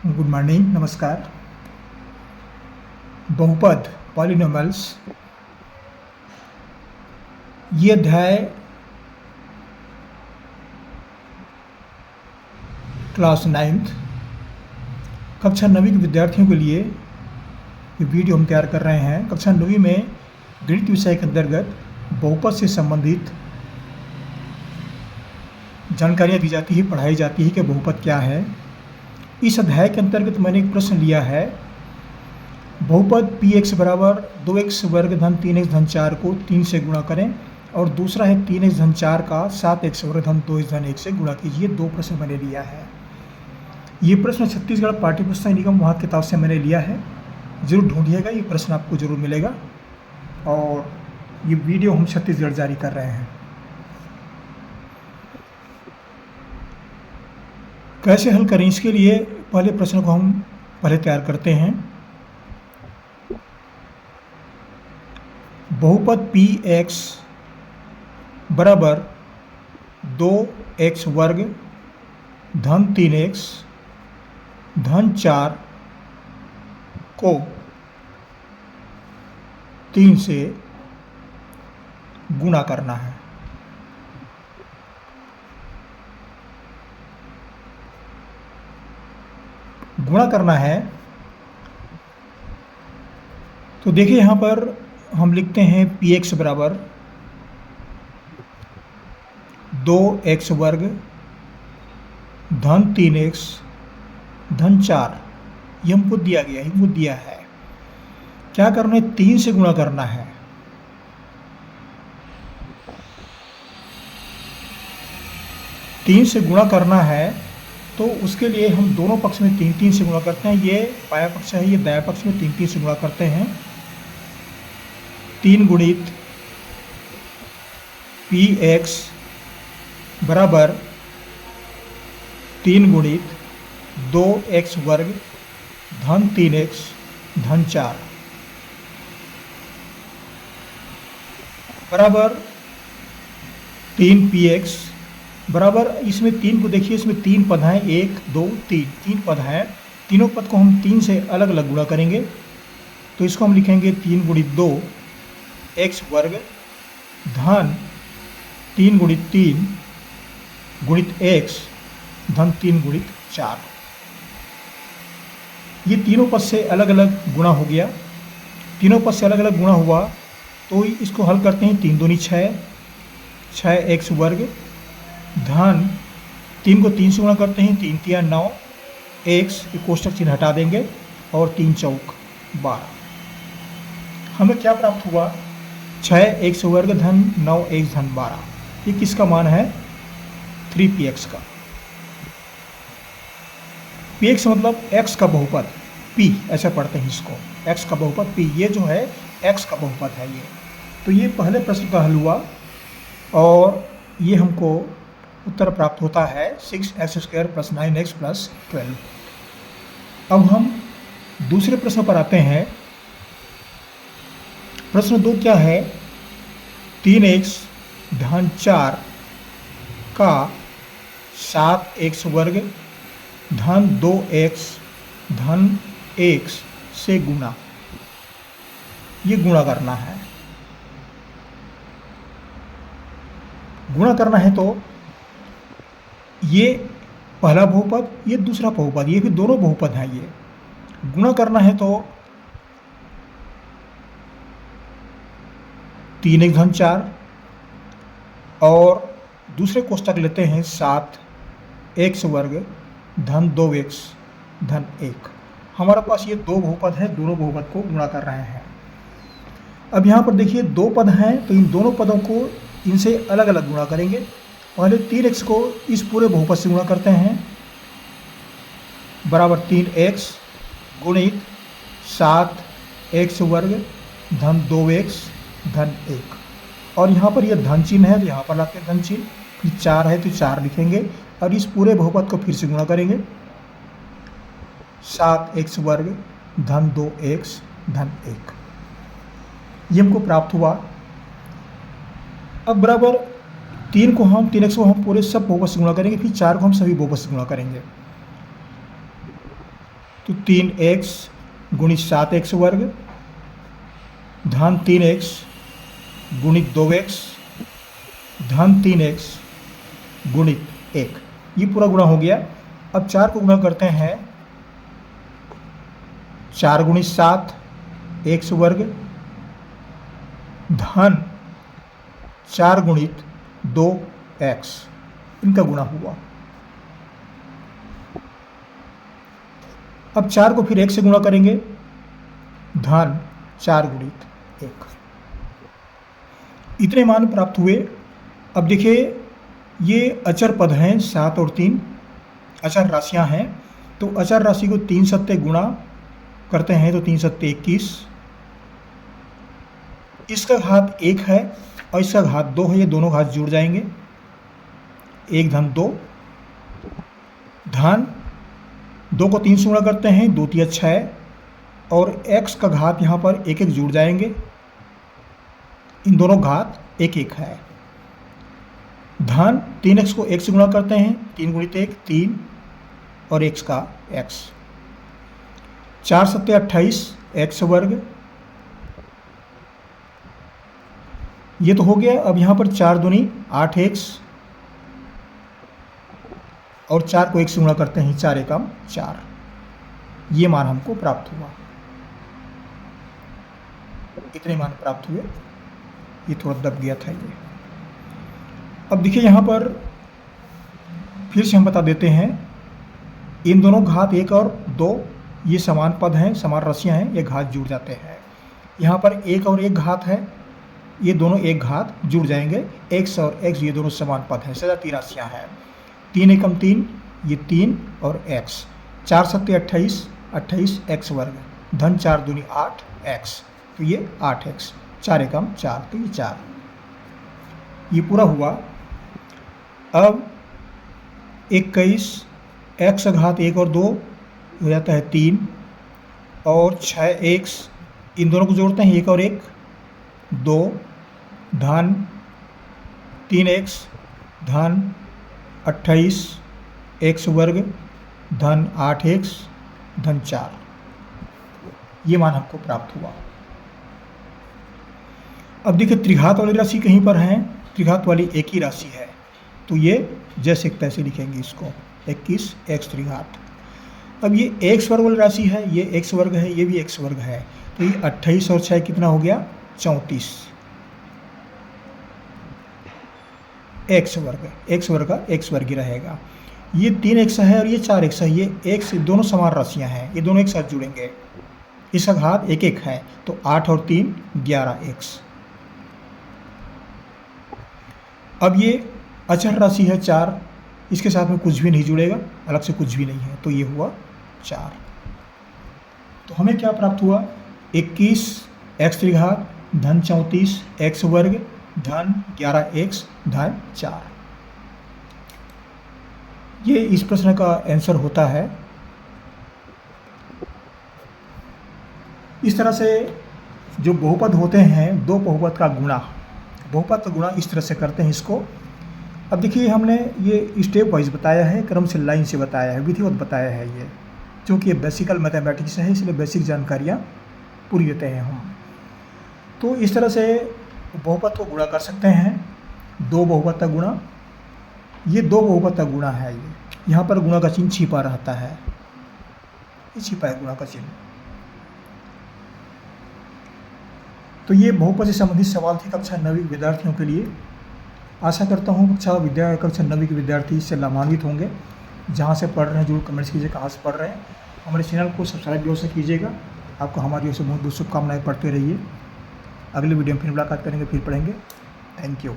Good morning, नमस्कार। बहुपद polynomials, ये अध्याय क्लास 9th कक्षा 9वीं के विद्यार्थियों के लिए ये वीडियो हम तैयार कर रहे हैं। कक्षा 9वीं में गणित विषय के अंतर्गत बहुपद से संबंधित जानकारियाँ दी जाती है, पढ़ाई जाती है कि बहुपद क्या है। इस अध्याय के अंतर्गत मैंने एक प्रश्न लिया है, बहुपद px बराबर 2x वर्ग धन 3x धन 4 को 3 से गुणा करें, और दूसरा है 3x धन 4 का 7x वर्ग धन 2x धन 1 से गुणा कीजिए। दो प्रश्न मैंने लिया है। ये प्रश्न छत्तीसगढ़ पाठ्य पुस्तक निगम वहाँ किताब से मैंने लिया है। ज़रूर ढूंढिएगा, ये प्रश्न आपको ज़रूर मिलेगा। और ये वीडियो हम छत्तीसगढ़ जारी कर रहे हैं। कैसे हल करें, इसके लिए पहले प्रश्न को हम पहले तैयार करते हैं। बहुपद px बराबर 2x वर्ग धन 3x धन 4 को 3 से गुणा करना है। गुणा करना है तो देखिए, यहाँ पर हम लिखते हैं px बराबर 2x वर्ग धन 3x धन 4, ये हमको दिया गया है, वो दिया है। क्या करना है, 3 से गुणा करना है। तीन से गुणा करना है तो उसके लिए हम दोनों पक्ष में 3 से गुणा करते हैं। ये बायां पक्ष है, ये दायां पक्ष में 3 से गुणा करते हैं। 3 गुणित px बराबर 3 गुणित 2x वर्ग धन 3x धन 4 बराबर 3px बराबर, इसमें 3 को देखिए, इसमें 3 पद हैं, 1 2 3, 3 पद हैं। तीनों पद को हम 3 से अलग अलग गुणा करेंगे। तो इसको हम लिखेंगे 3 गुणित 2 x वर्ग धन 3 गुणित 3 गुणित x धन 3 गुणित 4। ये तीनों पद से अलग अलग गुणा हो गया। तीनों पद से अलग अलग गुणा हुआ तो इसको हल करते हैं। 3 दूनी 6, 6x वर्ग धन 3 को 3 से गुणा करते हैं, 3 तिया 9, x कोष्टक चिन्ह हटा देंगे और 3 चौक 12। हमें क्या प्राप्त हुआ, 6x वर्ग धन 9x धन 12। ये किसका मान है, 3px का। px मतलब x का बहुपद, p ऐसा पढ़ते हैं इसको, x का बहुपद p। ये जो है x का बहुपद है ये। तो ये पहले प्रश्न का हल हुआ और ये हमको उत्तर प्राप्त होता है 6x² + 9x + 12। अब हम दूसरे प्रश्न पर आते हैं। प्रश्न 2 क्या है, 3x धन 4 का 7x वर्ग धन 2x धन 1 से गुणा, ये गुणा करना है। गुणा करना है तो ये पहला बहुपद, ये दूसरा बहुपद, ये भी दोनों बहुपद हैं। ये गुणा करना है तो 3x धन 4 और दूसरे कोष्टक लेते हैं 7x वर्ग धन 2x धन 1। हमारे पास ये दो बहुपद है, दोनों बहुपद को गुणा कर रहे हैं। अब यहाँ पर देखिए 2 पद हैं, तो इन दोनों पदों को इनसे अलग अलग गुणा करेंगे। पहले 3x को इस पूरे बहुपद से गुणा करते हैं, बराबर 3x गुणित 7x वर्ग धन 2x धन 1। और यहाँ पर यह धन चिन्ह है तो यहाँ पर लाते हैं धन चिन्ह। फिर 4 है तो 4 लिखेंगे और इस पूरे बहुपद को फिर से गुणा करेंगे। 7x वर्ग धन 2x धन 1, ये हमको प्राप्त हुआ। अब बराबर 3x को हम पूरे सब बहुपद से गुणा करेंगे, फिर 4 को हम सभी बहुपद से गुणा करेंगे। तो 3x गुणित 7x वर्ग धन 3x गुणित 2x धन 3x गुणित 1, ये पूरा गुणा हो गया। अब 4 को गुणा करते हैं, 4 गुणित 7 x वर्ग धन 4 गुणित 2x, इनका गुणा हुआ। अब 4 को फिर 1 से गुणा करेंगे, धन 4 गुणित 1, इतने मान प्राप्त हुए। अब देखिए ये अचर पद हैं, 7 और 3 अचर राशियां हैं, तो अचर राशि को 3 सत्ते गुणा करते हैं तो 3 सत्ते 21, इसका घात 1 है और इसका घात 2 है, ये दोनों घात जुड़ जाएंगे, 1 धन 2 धन 2 को 3 से गुणा करते हैं, 2 तिया 6 और x का घात यहाँ पर 1 1 जुड़ जाएंगे, इन दोनों घात 1 1 है, धन 3x को 1 से गुणा करते हैं, 3 गुणित 1 3 और x का x, 4 सत्ते 28 x वर्ग, ये तो हो गया। अब यहाँ पर 4 दूनी 8x और 4 को 1 से गुणा करते हैं, 4 एकम 4, ये मान हमको प्राप्त हुआ, इतने मान प्राप्त हुए। ये थोड़ा दब गया था ये। अब देखिए यहाँ पर फिर से हम बता देते हैं, इन दोनों घात 1 और 2 ये समान पद हैं, समान राशियाँ हैं, ये घात जुड़ जाते हैं। यहाँ पर 1 और 1 घात है, ये दोनों एक घात जुड़ जाएंगे, x और x ये दोनों समान पद हैं, सजाती राशियाँ हैं। 3 एकम 3 ये 3 और x, 4 सत्ते 28 28 x वर्ग धन 4 दूनी 8 x, तो ये 8x, 4 एकम 4 तो ये 4, ये पूरा हुआ। अब 21 x घात 1 और 2 हो जाता है 3 और 6x, इन दोनों को जोड़ते हैं 1 और 1 2 धन 3x धन 28 x वर्ग धन 8x धन 4, ये मान हमको प्राप्त हुआ। अब देखिए त्रिघात वाली राशि कहीं पर है, त्रिघात वाली एक ही राशि है, तो ये जैसे तैसे लिखेंगे इसको, 21 x त्रिघात। अब ये x वर्ग वाली राशि है, ये x वर्ग है, ये भी x वर्ग है, तो ये 28 और 6 कितना हो गया 34 x वर्ग, x वर्ग का x वर्ग ही रहेगा। ये 3x है और ये 4x है, ये x दोनों समान राशियां हैं, ये दोनों एक साथ जुड़ेंगे, इसका घात 1 1 है, तो 8 और 3 11x। अब ये अचर राशि है 4, इसके साथ में कुछ भी नहीं जुड़ेगा, अलग से कुछ भी नहीं है, तो ये हुआ 4। तो हमें क्या प्राप्त हुआ, 21 x त्रिघात धन 34 x वर्ग धन 11x धन 4, ये इस प्रश्न का आंसर होता है। इस तरह से जो बहुपद होते हैं, दो बहुपद का गुणा, बहुपद का गुणा इस तरह से करते हैं इसको। अब देखिए हमने ये स्टेप वाइज बताया है, क्रम से लाइन से बताया है, विधिवत बताया है ये, क्योंकि ये बेसिकल मैथमेटिक्स है, इसलिए बेसिक जानकारियाँ पूरी देते हैं हम। तो इस तरह से बहुपद को गुणा कर सकते हैं, दो बहुपद का गुणा, ये दो बहुपद का गुणा है, ये यहाँ पर गुणा का चिन्ह छिपा रहता है, ये छिपा है गुणा का चिन्ह। तो ये बहुपद से संबंधित सवाल थे कक्षा 9वीं के विद्यार्थियों के लिए। आशा करता हूँ कक्षा 9वीं के विद्यार्थी इससे लाभान्वित होंगे। जहाँ से पढ़ रहे हैं जरूर कमेंट्स कीजिए कहाँ से पढ़ रहे हैं। हमारे चैनल को सब्सक्राइब जरूर से कीजिएगा। आपको हमारी ओर से बहुत बहुत शुभकामनाएं, पढ़ते रहिए। अगले वीडियो में फिर मुलाकात करेंगे, फिर पढ़ेंगे। Thank you.